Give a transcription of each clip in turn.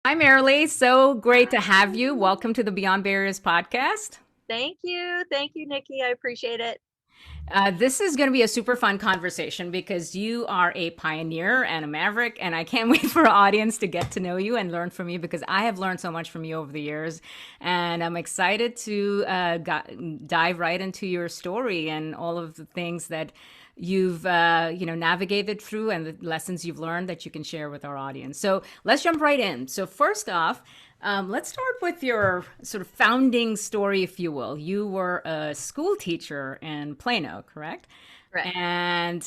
Hi, Merrilee. So great to have you. Welcome to the Beyond Barriers podcast. Thank you. Thank you, Nikki. I appreciate it. This is going to be a super fun conversation because you are a pioneer and a maverick, and I can't wait for our audience to get to know you and learn from you because I have learned so much from you over the years. And I'm excited to dive right into your story and all of the things that you've navigated through and the lessons you've learned that you can share with our audience. So let's jump right in. So first off, let's start with your sort of founding story, if you will. You were a school teacher in Plano, correct? Correct. And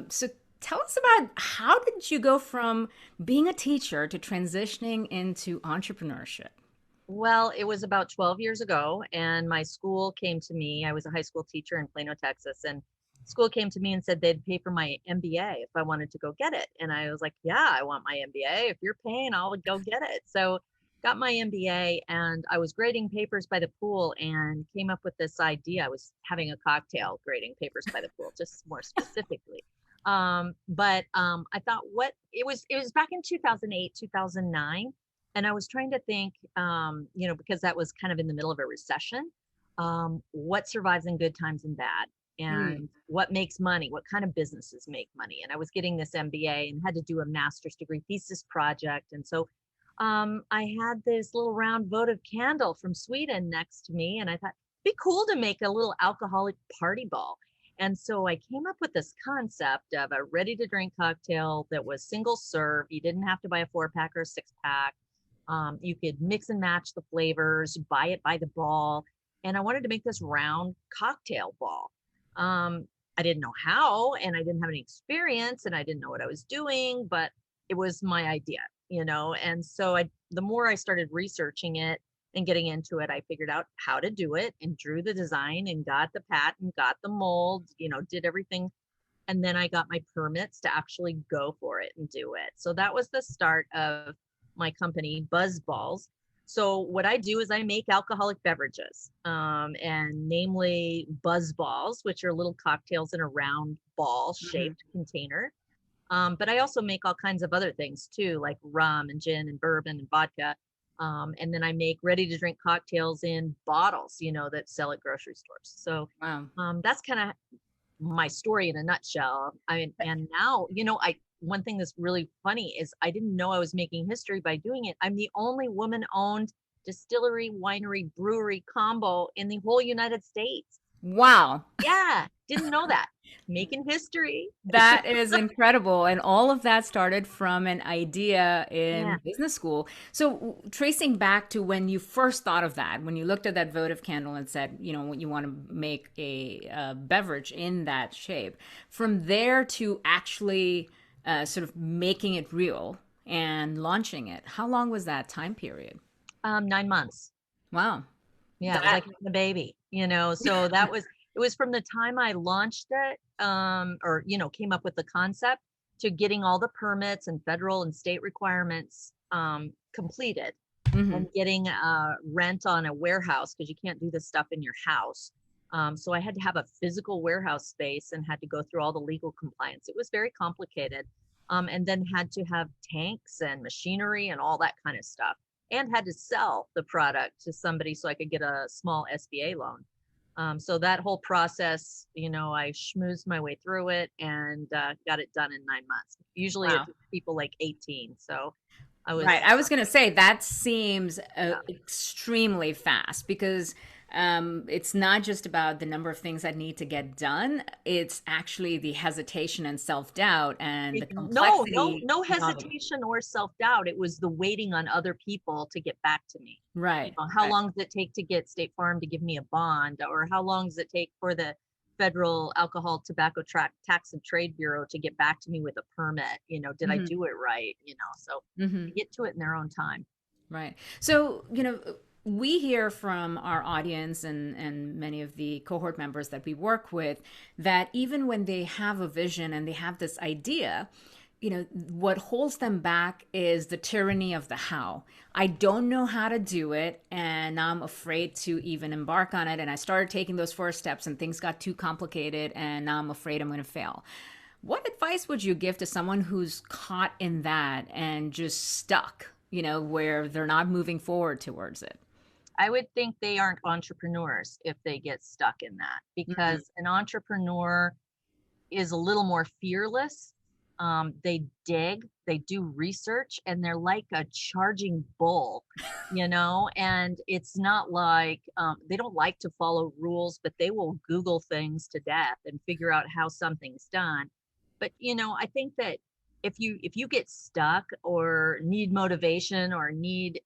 so tell us about how did you go from being a teacher to transitioning into entrepreneurship? Well, it was about 12 years ago, and my school came to me. I was a high school teacher in Plano, Texas, and school came to me and said they'd pay for my MBA if I wanted to go get it. And I was like, yeah, I want my MBA. If you're paying, I'll go get it. So got my MBA, and I was grading papers by the pool and came up with this idea. I was having a cocktail grading papers by the pool, just more specifically. But I thought it was back in 2008, 2009. And I was trying to think, because that was kind of in the middle of a recession, what survives in good times and bad, Mm. and what makes money, what kind of businesses make money. And I was getting this MBA and had to do a master's degree thesis project. And so I had this little round votive candle from Sweden next to me, and I thought it'd be cool to make a little alcoholic party ball. And so I came up with this concept of a ready to drink cocktail that was single serve. You didn't have to buy a 4-pack or a 6-pack. You could mix and match the flavors, buy it by the ball. And I wanted to make this round cocktail ball. I didn't know how, and I didn't have any experience, and I didn't know what I was doing, but it was my idea. And so the more I started researching it and getting into it, I figured out how to do it and drew the design and got the patent, got the mold, did everything. And then I got my permits to actually go for it and do it. So that was the start of my company, BuzzBallz's. So what I do is I make alcoholic beverages, and namely BuzzBallz's, which are little cocktails in a round ball Mhm. shaped container. But I also make all kinds of other things too, like rum and gin and bourbon and vodka. And then I make ready to drink cocktails in bottles, that sell at grocery stores. So Wow. that's kind of my story in a nutshell. I mean, and now, one thing that's really funny is I didn't know I was making history by doing it. I'm the only woman-owned distillery, winery, brewery combo in the whole United States. Wow. Yeah, didn't know that. Making history. That is incredible. And all of that started from an idea Yeah. in business school. So, tracing back to when you first thought of that, when you looked at that votive candle and said, you want to make a beverage in that shape, from there to actually sort of making it real and launching it, how long was that time period? 9 months. Wow. Yeah, it was That, like having a baby. So it was from the time I launched it, or came up with the concept, to getting all the permits and federal and state requirements completed, mhm. and getting rent on a warehouse, because you can't do this stuff in your house. So I had to have a physical warehouse space and had to go through all the legal compliance. It was very complicated. And then had to have tanks and machinery and all that kind of stuff, and had to sell the product to somebody so I could get a small SBA loan. So that whole process, I schmoozed my way through it and got it done in 9 months. Usually it Wow. takes people like 18. So I Right. was, I was going to say that seems extremely fast because it's not just about the number of things that need to get done. It's actually the hesitation and self-doubt and the no, no, complexity no of it. hesitation or self-doubt. It was the waiting on other people to get back to me. Right. How Right. long does it take to get State Farm to give me a bond? Or how long does it take for the Federal Alcohol, Tobacco Tax and Trade Bureau to get back to me with a permit? Did I Hmm. do it right? So Hmm. they get to it in their own time. Right. So, we hear from our audience and many of the cohort members that we work with that even when they have a vision and they have this idea, what holds them back is the tyranny of the how. I don't know how to do it, and I'm afraid to even embark on it. And I started taking those first steps, and things got too complicated, and now I'm afraid I'm going to fail. What advice would you give to someone who's caught in that and just stuck? where they're not moving forward towards it? I would think they aren't entrepreneurs if they get stuck in that, Mm, because an entrepreneur is a little more fearless. They dig, they do research, and they're like a charging bull, and it's not like they don't like to follow rules, but they will Google things to death and figure out how something's done. But, I think that if you get stuck or need motivation or need,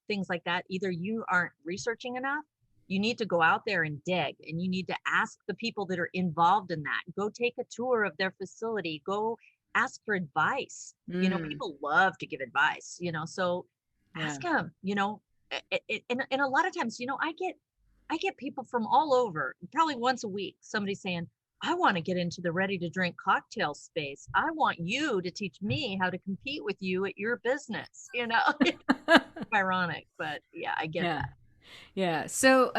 things like that, either you aren't researching enough, you need to go out there and dig, and you need to ask the people that are involved in that. Go take a tour of their facility, go ask for advice. mm, People love to give advice, so yeah. ask them, and a lot of times, I get people from all over, probably once a week, somebody saying, I want to get into the ready to drink cocktail space. I want you to teach me how to compete with you at your business, ironic, but yeah, I get Yeah. that. Yeah. So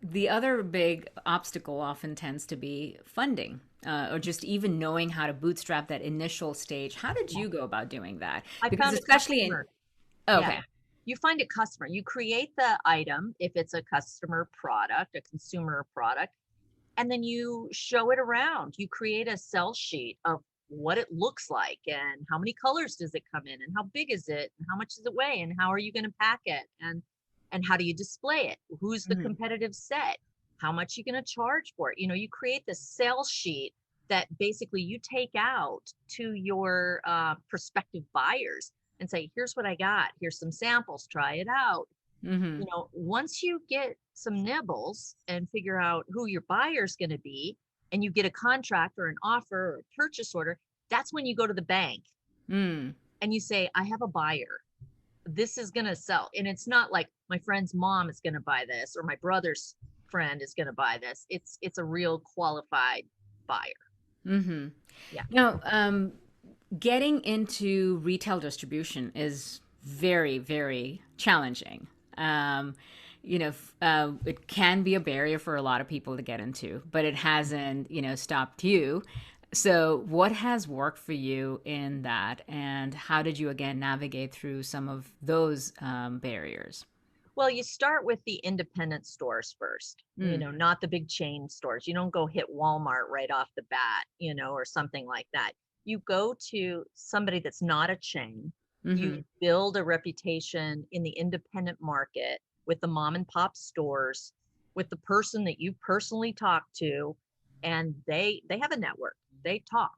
the other big obstacle often tends to be funding, or just even knowing how to bootstrap that initial stage. How did Yeah. you go about doing that? I Because found a especially in, customer. oh, Yeah. okay. You find a customer. You create the item if it's a customer product, a consumer product, and then you show it around. You create a sell sheet of what it looks like and how many colors does it come in and how big is it and how much does it weigh and how are you going to pack it and how do you display it? Who's the Mhm. competitive set? How much you going to charge for it? You create the sales sheet that basically you take out to your prospective buyers and say, here's what I got. Here's some samples. Try it out. Mhm. Once you get some nibbles and figure out who your buyer's going to be, and you get a contract or an offer or a purchase order, that's when you go to the bank Mm. and you say, I have a buyer. This is going to sell. And it's not like my friend's mom is going to buy this or my brother's friend is going to buy this. It's a real qualified buyer. Mhm. Yeah. Now, getting into retail distribution is very, very challenging. Um, it can be a barrier for a lot of people to get into, but it hasn't, stopped you. So, what has worked for you in that, and how did you again navigate through some of those barriers? Well, you start with the independent stores first, Mm. not the big chain stores. You don't go hit Walmart right off the bat, or something like that. You go to somebody that's not a chain. Mm-hmm. You build a reputation in the independent market with the mom and pop stores, with the person that you personally talk to, and they have a network. They talk,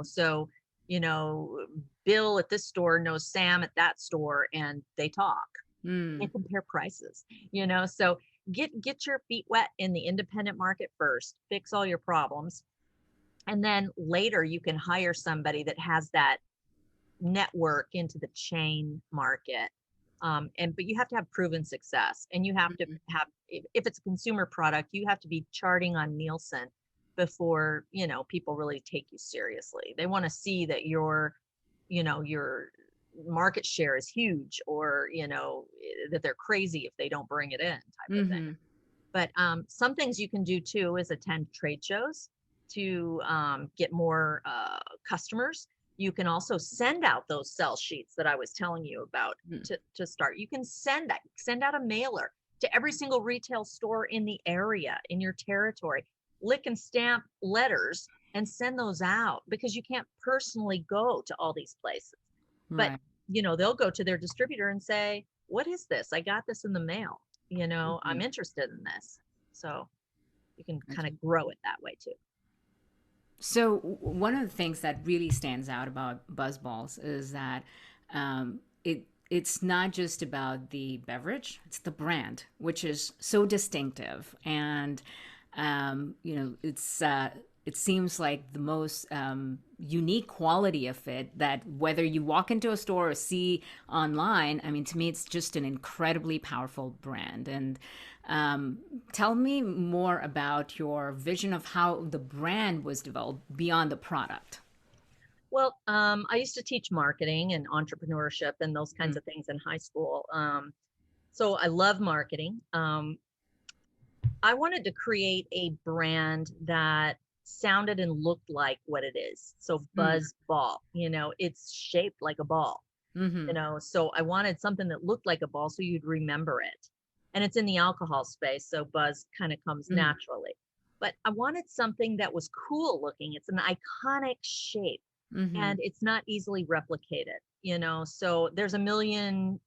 so, you know, Bill at this store knows Sam at that store and they talk Mm. and compare prices, so get your feet wet in the independent market first, fix all your problems, and then later you can hire somebody that has that network into the chain market. But you have to have proven success, and you have to have, if it's a consumer product, you have to be charting on Nielsen before people really take you seriously. They want to see that your market share is huge, or that they're crazy if they don't bring it in, type of thing. Mm-hmm. But some things you can do too is attend trade shows to get more customers. You can also send out those sell sheets that I was telling you about to start. You can send out a mailer to every single retail store in the area, in your territory. Lick and stamp letters and send those out, because you can't personally go to all these places. But Right. they'll go to their distributor and say, what is this? I got this in the mail. Mm-hmm. I'm interested in this. So you can kind Gotcha. of grow it that way too. So one of the things that really stands out about BuzzBallz is that it's not just about the beverage; it's the brand, which is so distinctive, and it seems like the most unique quality of it, that whether you walk into a store or see online, I mean, to me, it's just an incredibly powerful brand. And um, tell me more about your vision of how the brand was developed beyond the product. Well, I used to teach marketing and entrepreneurship and those kinds Mm, of things in high school. So I love marketing. I wanted to create a brand that sounded and looked like what it is. So mm, Buzz Ball, it's shaped like a ball. Mm-hmm. So I wanted something that looked like a ball so you'd remember it. And it's in the alcohol space, so buzz kind of comes Mm-hmm. naturally. But I wanted something that was cool looking. It's an iconic shape Mm-hmm. and it's not easily replicated. So there's a million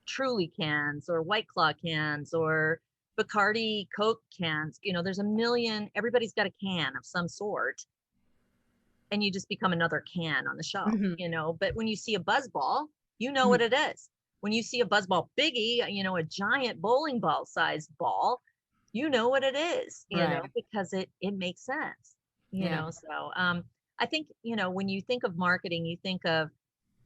Truly cans or White Claw cans or Bacardi Coke cans. There's a million, everybody's got a can of some sort, and you just become another can on the shelf. But when you see a buzzball, you know Mm-hmm. what it is. When you see a buzzball biggie, a giant bowling ball sized ball, you know what it is, Right. because it makes sense. Yeah. I think, when you think of marketing, you think of,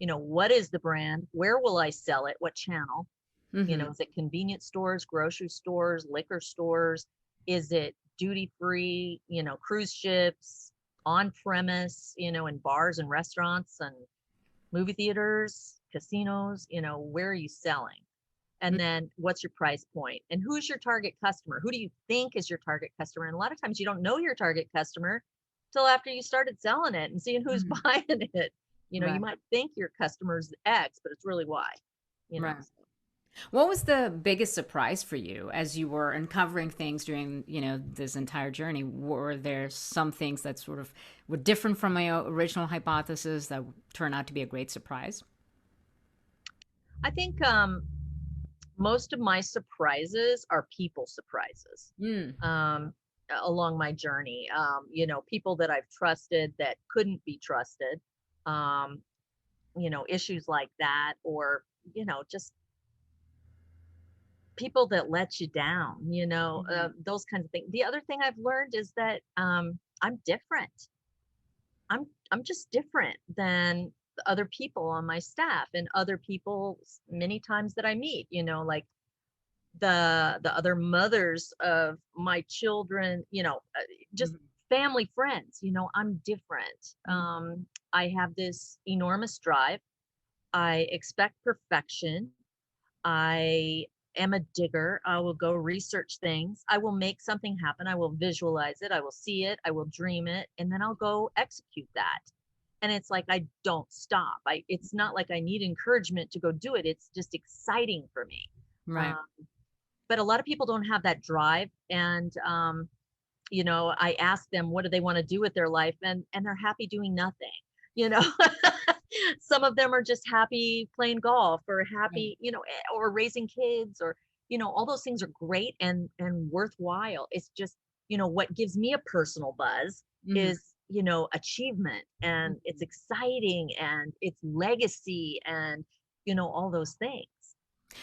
what is the brand? Where will I sell it? What channel? Mm-hmm. Is it convenience stores, grocery stores, liquor stores? Is it duty free, cruise ships, on premise, in bars and restaurants and movie theaters, casinos? Where are you selling? And then what's your price point? And who's your target customer? Who do you think is your target customer? And a lot of times you don't know your target customer till after you started selling it and seeing who's Mm-hmm. buying it. You Right. might think your customer's X, but it's really Y, you know. Right. What was the biggest surprise for you as you were uncovering things during, this entire journey? Were there some things that sort of were different from my original hypothesis that turned out to be a great surprise? I think most of my surprises are people surprises Mm. um, along my journey. People that I've trusted that couldn't be trusted, um, issues like that, or, just people that let you down, Mhm. those kinds of things. The other thing I've learned is that I'm different. I'm just different than the other people on my staff and other people many times that I meet, like the other mothers of my children, just Mhm. family friends. I'm different. Mhm. I have this enormous drive. I expect perfection. I am a digger. I will go research things. I will make something happen. I will visualize it. I will see it. I will dream it, and then I'll go execute that. And it's like I don't stop. It's not like I need encouragement to go do it. It's just exciting for me. Right. Um, but a lot of people don't have that drive, and I ask them what do they want to do with their life, and they're happy doing nothing. you know some of them are just happy playing golf or Right. happy, or raising kids, or all those things are great and worthwhile. It's just, what gives me a personal buzz Mhm. is, achievement, and it's Mhm. exciting, and it's legacy, and all those things.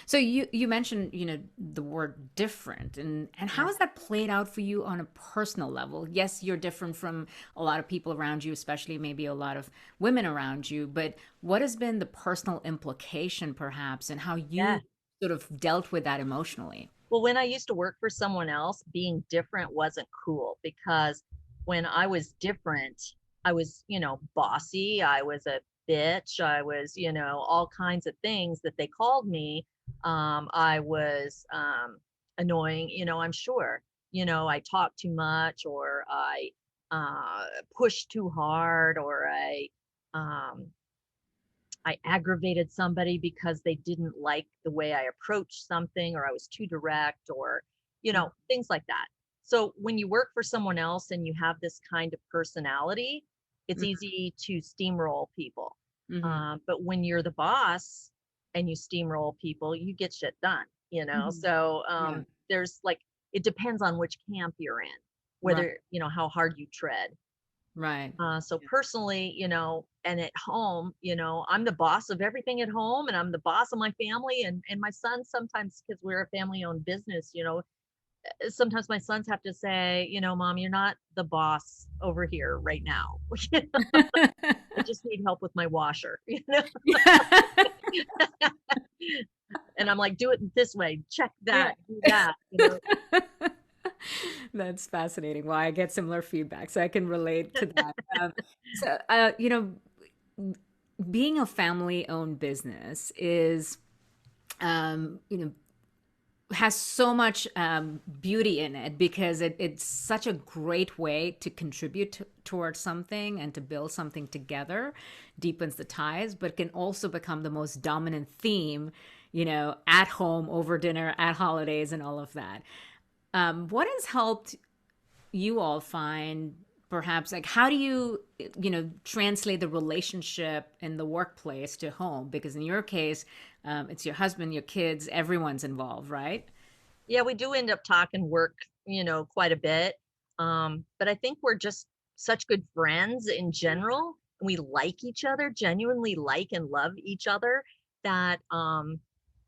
So you mentioned, the word different, and how Yeah. has that played out for you on a personal level? Yes, you're different from a lot of people around you, especially maybe a lot of women around you, but what has been the personal implication perhaps and how Yeah. you sort of dealt with that emotionally? Well, when I used to work for someone else, being different wasn't cool, because when I was different, I was, bossy. I was a bitch. I was, all kinds of things that they called me. I was annoying, I'm sure. I talked too much, or I pushed too hard, or um, I aggravated somebody because they didn't like the way I approached something, or I was too direct, or, things like that. So when you work for someone else and you have this kind of personality, it's Mm-hmm. easy to steamroll people. Mm-hmm. But when you're the boss and you steamroll people, you get shit done, Hmm. So Yeah. there's like, it depends on which camp you're in, Right. whether, how hard you tread. Right. So personally, and at home, I'm the boss of everything at home, and I'm the boss of my family, and my sons sometimes, because we're a family owned business, sometimes my sons have to say, Mom, you're not the boss over here right now. I just need help with my washer, Yeah. and I'm like, do it this way, check Yeah. that, do that. That's fascinating. Well, I get similar feedback, so I can relate to that. So, being a family-owned business is, um, you know, has so much beauty in it because it's such a great way to contribute towards something and to build something together, deepens the ties, but can also become the most dominant theme, at home, over dinner, at holidays, and all of that. What has helped you all find, perhaps, like, how do you translate the relationship in the workplace to home? Because in your case, it's your husband, your kids, everyone's involved, right? Yeah, we do end up talking work, quite a bit. But I think we're just such good friends in general. We like each other, genuinely like and love each other, that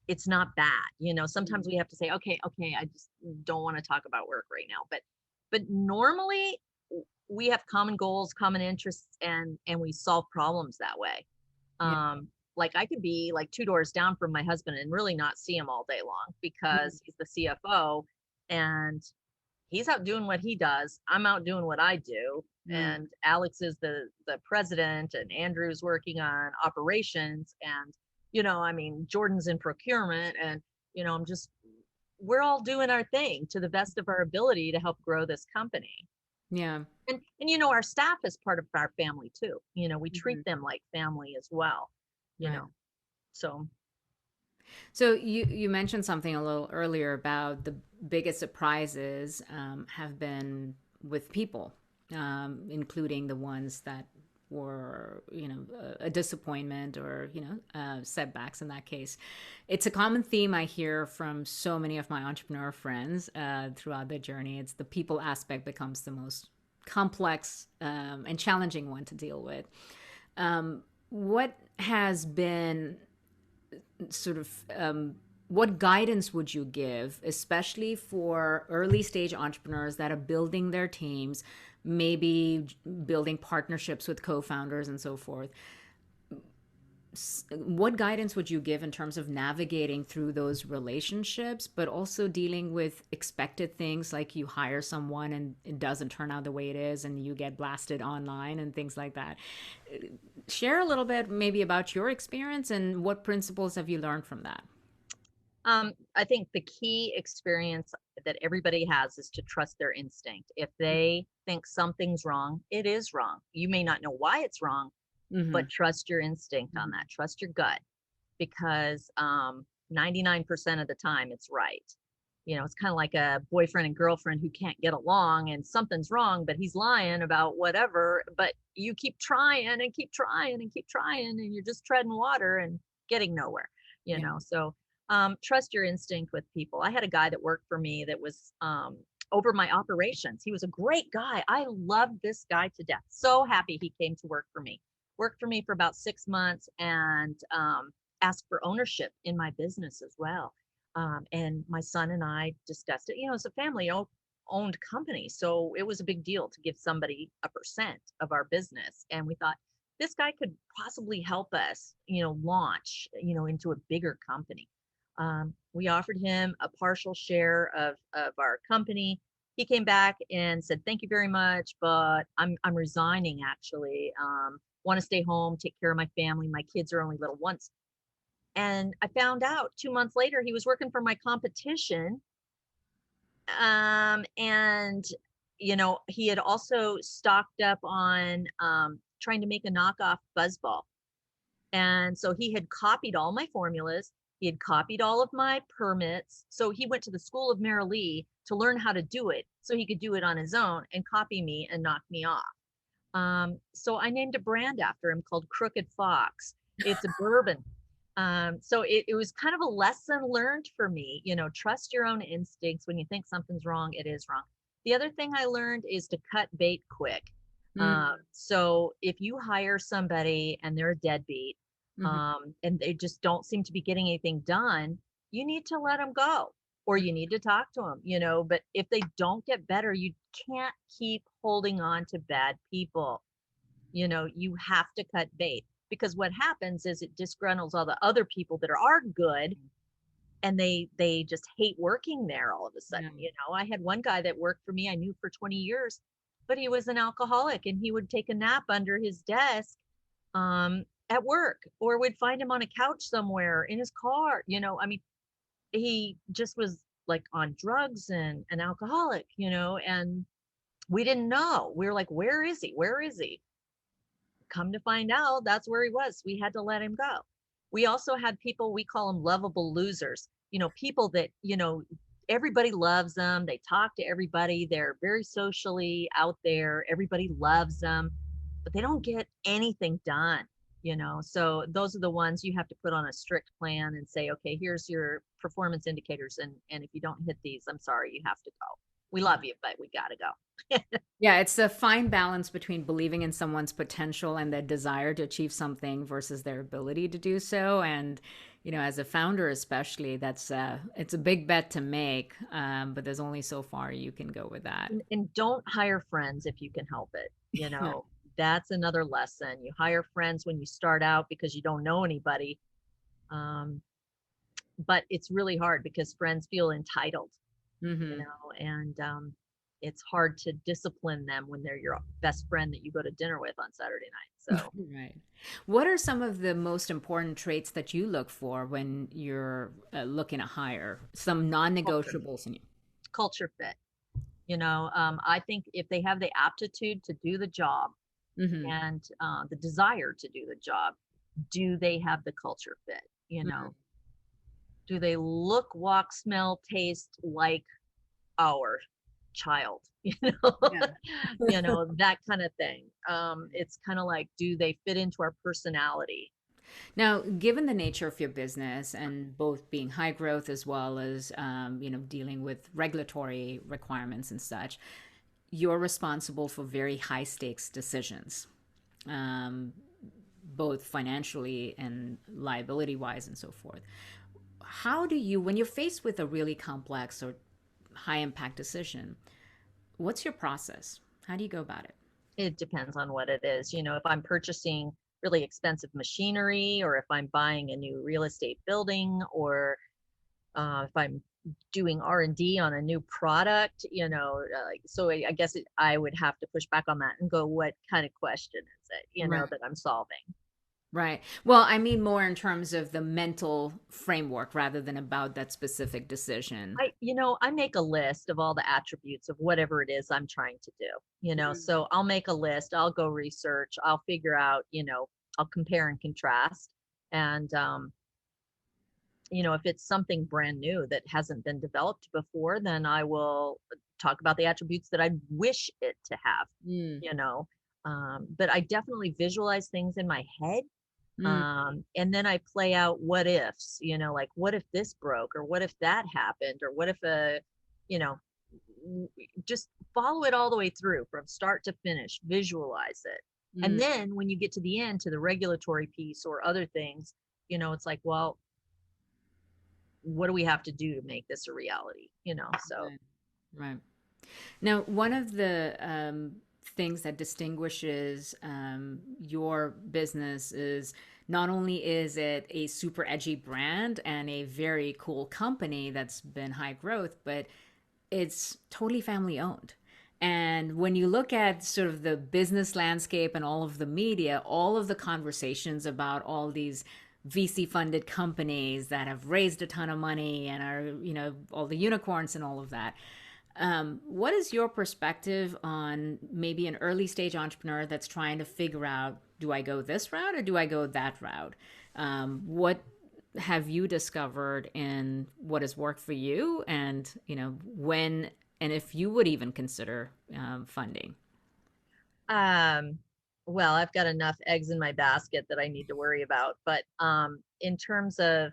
it's not bad. Sometimes we have to say, okay, I just don't want to talk about work right now. But normally we have common goals, common interests, and we solve problems that way. Yeah. Like I could be like two doors down from my husband and really not see him all day long because he's the CFO and he's out doing what he does. I'm out doing what I do. Mm. And Alex is the president, and Andrew's working on operations, and Jordan's in procurement, and I'm just we're all doing our thing to the best of our ability to help grow this company. Yeah. And our staff is part of our family too. We treat Mhm. them like family as well, you Right. know. So So you mentioned something a little earlier about the biggest surprises have been with people, including the ones that were a disappointment or setbacks in that case. It's a common theme I hear from so many of my entrepreneur friends throughout their journey. It's the people aspect becomes the most complex and challenging one to deal with. What has been sort of what guidance would you give, especially for early stage entrepreneurs that are building their teams, maybe building partnerships with co-founders and so forth? What guidance would you give in terms of navigating through those relationships, but also dealing with expected things like you hire someone and it doesn't turn out the way it is and you get blasted online and things like that? Share a little bit maybe about your experience and what principles have you learned from that? I think the key experience that everybody has is to trust their instinct. If they think something's wrong, it is wrong. You may not know why it's wrong, Mm-hmm. but trust your instinct on that. Trust your gut, because 99% of the time it's right. It's kind of like a boyfriend and girlfriend who can't get along and something's wrong, but he's lying about whatever, but you keep trying and keep trying and keep trying, and you're just treading water and getting nowhere, Yeah. So trust your instinct with people. I had a guy that worked for me that was over my operations. He was a great guy. I loved this guy to death. So happy he came to work for me. Worked for me for about 6 months, and asked for ownership in my business as well. And my son and I discussed it. It's a family owned company, so it was a big deal to give somebody a percent of our business. And we thought this guy could possibly help us, launch, into a bigger company. We offered him a partial share of our company. He came back and said, "Thank you very much, but I'm resigning actually. Want to stay home, take care of my family. My kids are only little ones." And I found out 2 months later he was working for my competition. And he had also stocked up on trying to make a knockoff BuzzBall. And so he had copied all my formulas. He had copied all of my permits. So he went to the school of Merrilee to learn how to do it so he could do it on his own and copy me and knock me off. So I named a brand after him called Crooked Fox. It's a bourbon. So it was kind of a lesson learned for me, trust your own instincts. When you think something's wrong, it is wrong. The other thing I learned is to cut bait quick. So if you hire somebody and they're a deadbeat, Mm-hmm. and they just don't seem to be getting anything done, you need to let them go, or you need to talk to them, but if they don't get better, you can't keep holding on to bad people. You have to cut bait, because what happens is it disgruntles all the other people that are good, and they just hate working there all of a sudden. Yeah. I had one guy that worked for me I knew for 20 years, but he was an alcoholic, and he would take a nap under his desk at work, or would find him on a couch somewhere in his car. He just was like on drugs and an alcoholic, and we didn't know. We were like, where is he? Where is he? Come to find out, that's where he was. We had to let him go. We also had people, we call them lovable losers, people that, everybody loves them. They talk to everybody. They're very socially out there. Everybody loves them, but they don't get anything done, So those are the ones you have to put on a strict plan and say, okay, here's your performance indicators. And if you don't hit these, I'm sorry, you have to go. We love you, but we got to go. Yeah, it's a fine balance between believing in someone's potential and their desire to achieve something versus their ability to do so. And, as a founder, especially, it's a big bet to make, but there's only so far you can go with that. And don't hire friends if you can help it. That's another lesson. You hire friends when you start out because you don't know anybody. But it's really hard because friends feel entitled, Mm-hmm. and it's hard to discipline them when they're your best friend that you go to dinner with on Saturday night. So, Right. What are some of the most important traits that you look for when you're looking to hire? Some culture, non-negotiables in you. culture fit. I think if they have the aptitude to do the job Mm-hmm. and the desire to do the job, do they have the culture fit? Mm-hmm. Do they look, walk, smell, taste like our child? Yeah. That kind of thing. It's kind of like, do they fit into our personality? Now, given the nature of your business and both being high growth as well as dealing with regulatory requirements and such, you're responsible for very high stakes decisions, um, both financially and liability wise and so forth. How do you, when you're faced with a really complex or high impact decision, what's your process? How do you go about it? It depends on what it is. If I'm purchasing really expensive machinery, or if I'm buying a new real estate building, or if I'm doing R&D on a new product, so I guess I would have to push back on that and go, what kind of question is it, Right. that I'm solving? Right. Well, I mean more in terms of the mental framework rather than about that specific decision. I make a list of all the attributes of whatever it is I'm trying to do, Mhm. so I'll make a list, I'll go research, I'll figure out, I'll compare and contrast. And, if it's something brand new that hasn't been developed before, then I will talk about the attributes that I wish it to have, Mm. you know. But I definitely visualize things in my head. Mm. And then I play out what ifs, like what if this broke, or what if that happened, or what if you know, just follow it all the way through from start to finish, visualize it. And Mm. then when you get to the end, to the regulatory piece or other things, it's like, well, what do we have to do to make this a reality? So Right. Right. Now, one of the things that distinguishes your business is not only is it a super edgy brand and a very cool company that's been high growth, but it's totally family owned. And when you look at sort of the business landscape and all of the media, all of the conversations about all these VC funded companies that have raised a ton of money and are, all the unicorns and all of that. What is your perspective on maybe an early stage entrepreneur that's trying to figure out, do I go this route or do I go that route? What have you discovered in what has worked for you, and when and if you would even consider funding? um well, I've got enough eggs in my basket that I need to worry about. But in terms of,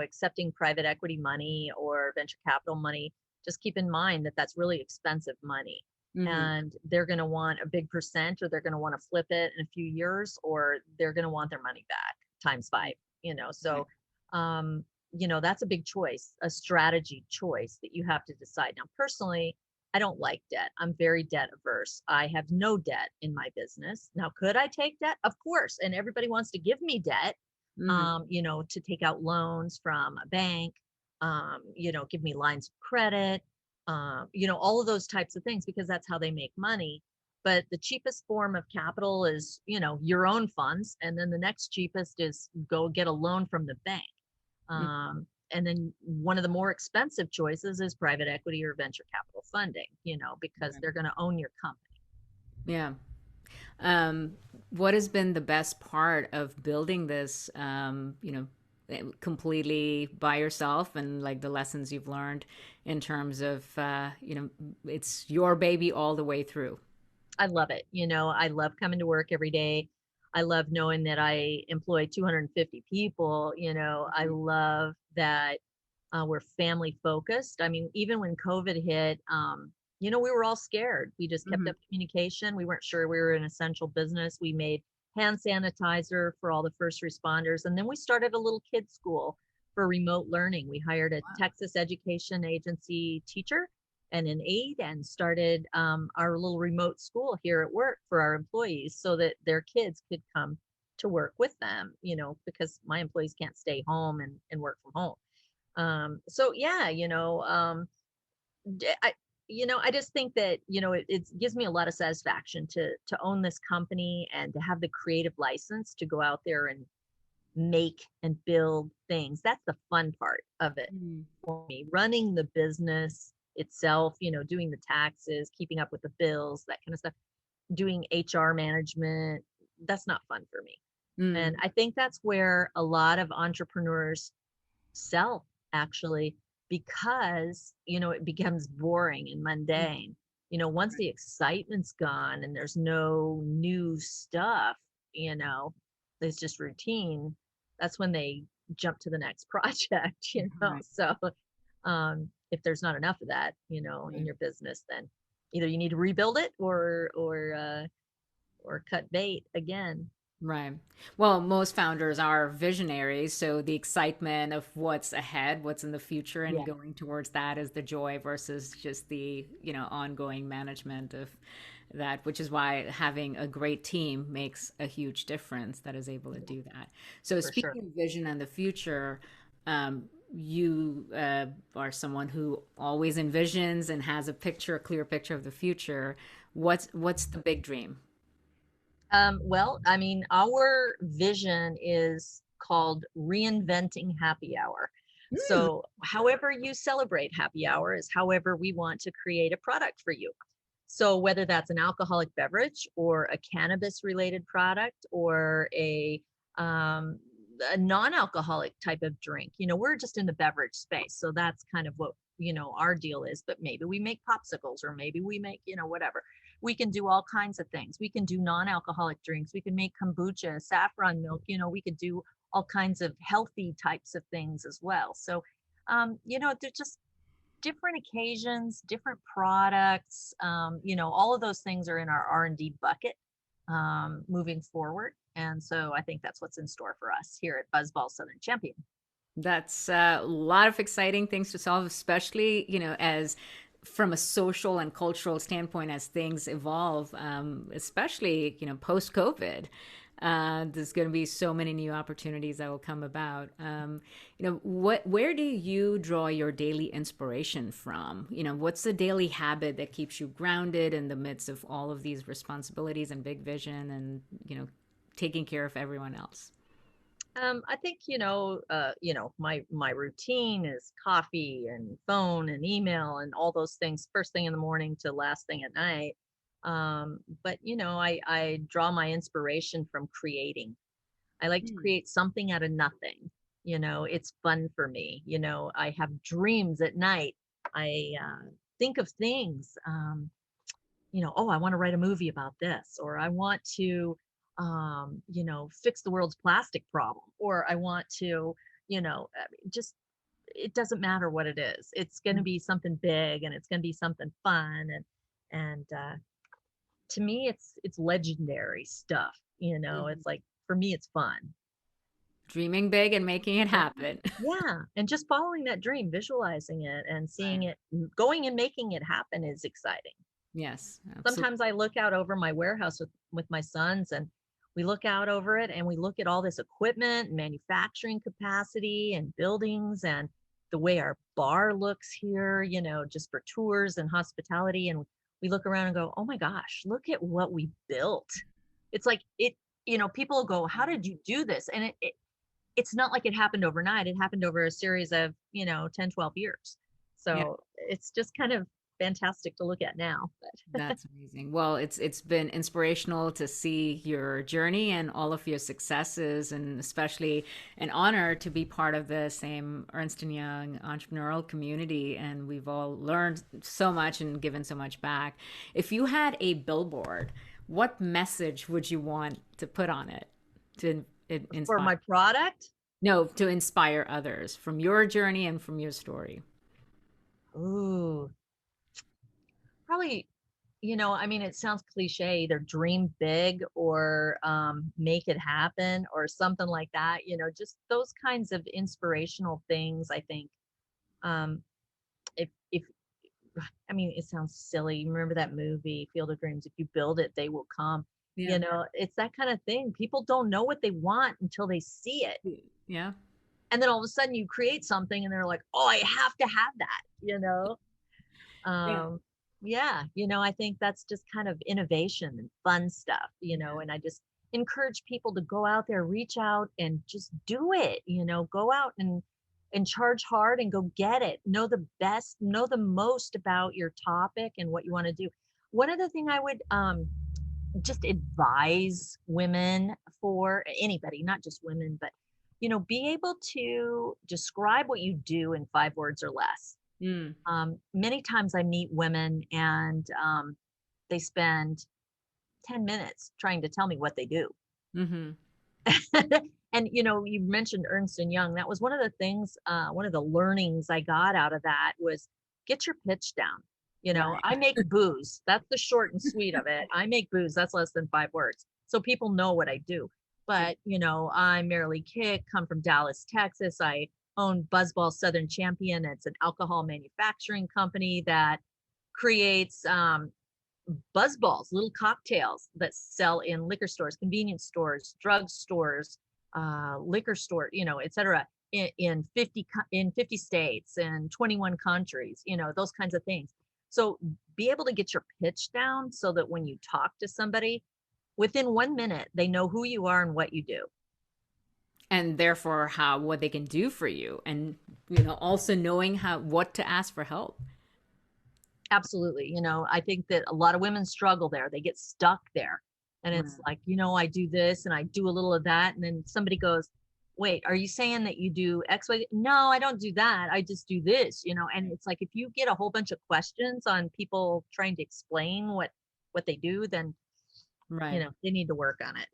accepting private equity money or venture capital money, just keep in mind that that's really expensive money. Mm-hmm. And they're going to want a big percent, or they're going to want to flip it in a few years, or they're going to want their money back times five, Right. so that's a big choice, a strategy choice that you have to decide. Now, personally, I don't like debt. I'm very debt averse. I have no debt in my business. Now, could I take debt? Of course. And everybody wants to give me debt, Mm-hmm. to take out loans from a bank, give me lines of credit, all of those types of things, because that's how they make money. But the cheapest form of capital is, your own funds. And then the next cheapest is go get a loan from the bank. and then one of the more expensive choices is private equity or venture capital funding, because they're going to own your company. Yeah. Um, what has been the best part of building this, completely by yourself, and like the lessons you've learned in terms of, it's your baby all the way through? I love it. I love coming to work every day. I love knowing that I employ 250 people. I love that we're family focused. I mean, even when COVID hit, we were all scared. We just kept Hmm. up communication. We weren't sure we were an essential business. We made hand sanitizer for all the first responders. And then we started a little kids school for remote learning. We hired a Texas education agency teacher and an aide and started our little remote school here at work for our employees so that their kids could come to work with them, because my employees can't stay home and work from home. So yeah, I, I just think that, it gives me a lot of satisfaction to own this company and to have the creative license to go out there and make and build things. That's the fun part of it Mm. for me. Running the business itself, doing the taxes, keeping up with the bills, that kind of stuff, doing HR management, that's not fun for me. And Mm. I think that's where a lot of entrepreneurs sell, actually, because it becomes boring and mundane. Once the excitement's gone and there's no new stuff, you know it's just routine. That's when they jump to the next project. Right. So if there's not enough of that, in Right. your business, then either you need to rebuild it or cut bait again. Right. Well, most founders are visionaries, so the excitement of what's ahead, what's in the future, and Yeah, going towards that is the joy versus just the, ongoing management of that, which is why having a great team makes a huge difference that is able to do that. So for sure. speaking of vision and the future, you are someone who always envisions and has a clear picture of the future. What's the big dream? Well, I mean, our vision is called reinventing happy hour. So, however you celebrate happy hour is however we want to create a product for you. So, whether that's an alcoholic beverage or a cannabis related product or um, a non-alcoholic type of drink, we're just in the beverage space. So that's kind of what, our deal is. But maybe we make popsicles or maybe we make, whatever. We can do all kinds of things. We can do non-alcoholic drinks. We can make kombucha, saffron milk. We could do all kinds of healthy types of things as well. So, they're just different occasions, different products. All of those things are in our R&D bucket moving forward. And so I think that's what's in store for us here at BuzzBallz Southern Champion. That's a lot of exciting things to solve, especially, as from a social and cultural standpoint, as things evolve, especially, post COVID. There's going to be so many new opportunities that will come about. Where do you draw your daily inspiration from? What's the daily habit that keeps you grounded in the midst of all of these responsibilities and big vision and, taking care of everyone else? I think my routine is coffee and phone and email and all those things first thing in the morning to last thing at night. But I draw my inspiration from creating. I like to Hmm. create something out of nothing. It's fun for me. I have dreams at night. I think of things. Oh, I want to write a movie about this, or I want to, fix the world's plastic problem, or I want to, just, it doesn't matter what it is. It's going to be something big and it's going to be something fun. And to me, it's legendary stuff. Mhm. It's like, for me, it's fun. Dreaming big and making it Yeah. happen. Yeah. And just following that dream, visualizing it and seeing Right. it, going and making it happen is exciting. Yes, Sometimes I absolutely. look out over my warehouse with my sons, and we look out over it and we look at all this equipment, manufacturing capacity and buildings and the way our bar looks here, just for tours and hospitality. And we look around and go, oh my gosh, look at what we built. It's like people go, how did you do this? And it's not like it happened overnight. It happened over a series of, 10, 12 years. Yeah. So it's just kind of fantastic to look at now. But That's amazing. Well, it's been inspirational to see your journey and all of your successes, and especially an honor to be part of the same Ernst and Young entrepreneurial community. And we've all learned so much and given so much back. If you had a billboard, what message would you want to put on it to for my inspire? product, No, to inspire others from your journey and from your story. ooh, probably, I mean, it sounds cliche, either dream big or make it happen or something like that, just those kinds of inspirational things, I think. Um, if I mean, it sounds silly. You remember that movie, Field of Dreams? If you build it, they will come. Yeah. It's that kind of thing. People don't know what they want until they see it. Yeah. And then all of a sudden you create something and they're like, oh, I have to have that. Yeah. Um, yeah, I think that's just kind of innovation and fun stuff, and I just encourage people to go out there, reach out and just do it, go out and charge hard and go get it. Know the best, know the most about your topic and what you want to do. One other thing I would just advise women, for anybody, not just women, but be able to describe what you do in 5 words or less. Mm. Many times I meet women and they spend 10 minutes trying to tell me what they do. Mm-hmm. And you mentioned Ernst and Young. That was one of the things, one of the learnings I got out of that was get your pitch down. Right. I make booze. That's the short and sweet of it. I make booze. That's less than 5 words. So people know what I do. But, I'm Merrilee Kick, come from Dallas, Texas. I own BuzzBallz's Southern Champion. It's an alcohol manufacturing company that creates BuzzBallz's, little cocktails that sell in liquor stores, convenience stores, drug stores, liquor store, et cetera, in 50 states and 21 countries, those kinds of things. So be able to get your pitch down so that when you talk to somebody, within 1 minute, they know who you are and what you do. And therefore how what they can do for you, and also knowing how what to ask for help. Absolutely. I think that a lot of women struggle there. They get stuck there. And Right. it's like, I do this and I do a little of that. And then somebody goes, wait, are you saying that you do X, Y? No, I don't do that. I just do this, and it's like, if you get a whole bunch of questions on people trying to explain what they do, then, Right. they need to work on it.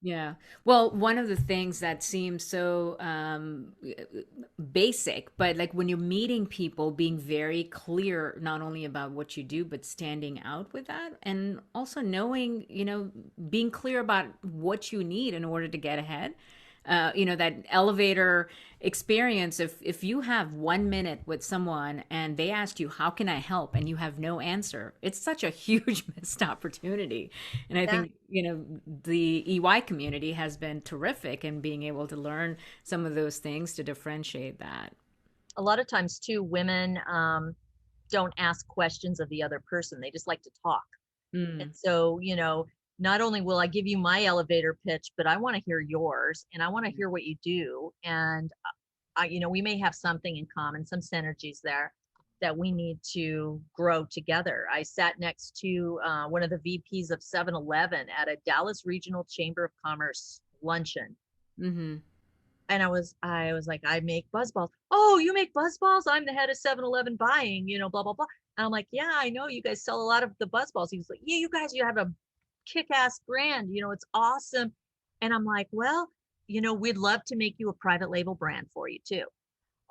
Yeah. Well, one of the things that seems so basic, but like when you're meeting people, being very clear not only about what you do, but standing out with that, and also knowing, being clear about what you need in order to get ahead. That elevator experience. If you have 1 minute with someone and they ask you, how can I help? And you have no answer, it's such a huge missed opportunity. And I Yeah. think, the EY community has been terrific in being able to learn some of those things to differentiate that. A lot of times too, women don't ask questions of the other person. They just like to talk. And Mm. so, not only will I give you my elevator pitch, but I want to hear yours and I want to hear what you do. And we may have something in common, some synergies there that we need to grow together. I sat next to one of the VPs of 7-Eleven at a Dallas Regional Chamber of Commerce luncheon. Mm-hmm. And I was like, I make BuzzBallz's. Oh, you make BuzzBallz's? I'm the head of 7-Eleven buying, blah, blah, blah. And I'm like, yeah, I know you guys sell a lot of the BuzzBallz's. He's like, yeah, you have a kick-ass brand, it's awesome. And I'm like, well, we'd love to make you a private label brand for you too.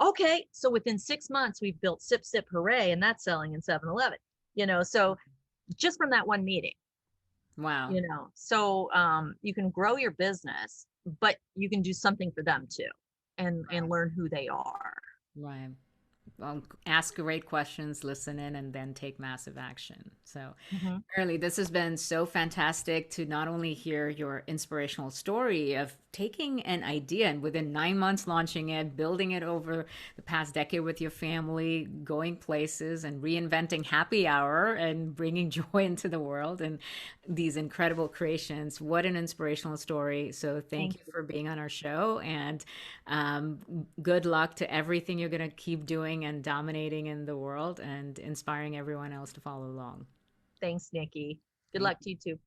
Okay. So within 6 months, we've built Sip Sip Hooray, and that's selling in 7-Eleven, so just from that one meeting. Wow. So you can grow your business, but you can do something for them too, and learn who they are. Right. Ask great questions, listen in, and then take massive action. So, Mhm. Merrilee, this has been so fantastic to not only hear your inspirational story of taking an idea and within 9 months launching it, building it over the past decade with your family, going places and reinventing happy hour and bringing joy into the world and these incredible creations. What an inspirational story. So, thank Thank you you. for being on our show and good luck to everything you're going to keep doing and dominating in the world and inspiring everyone else to follow along. Thanks, Nikki. Good Thank luck to you too.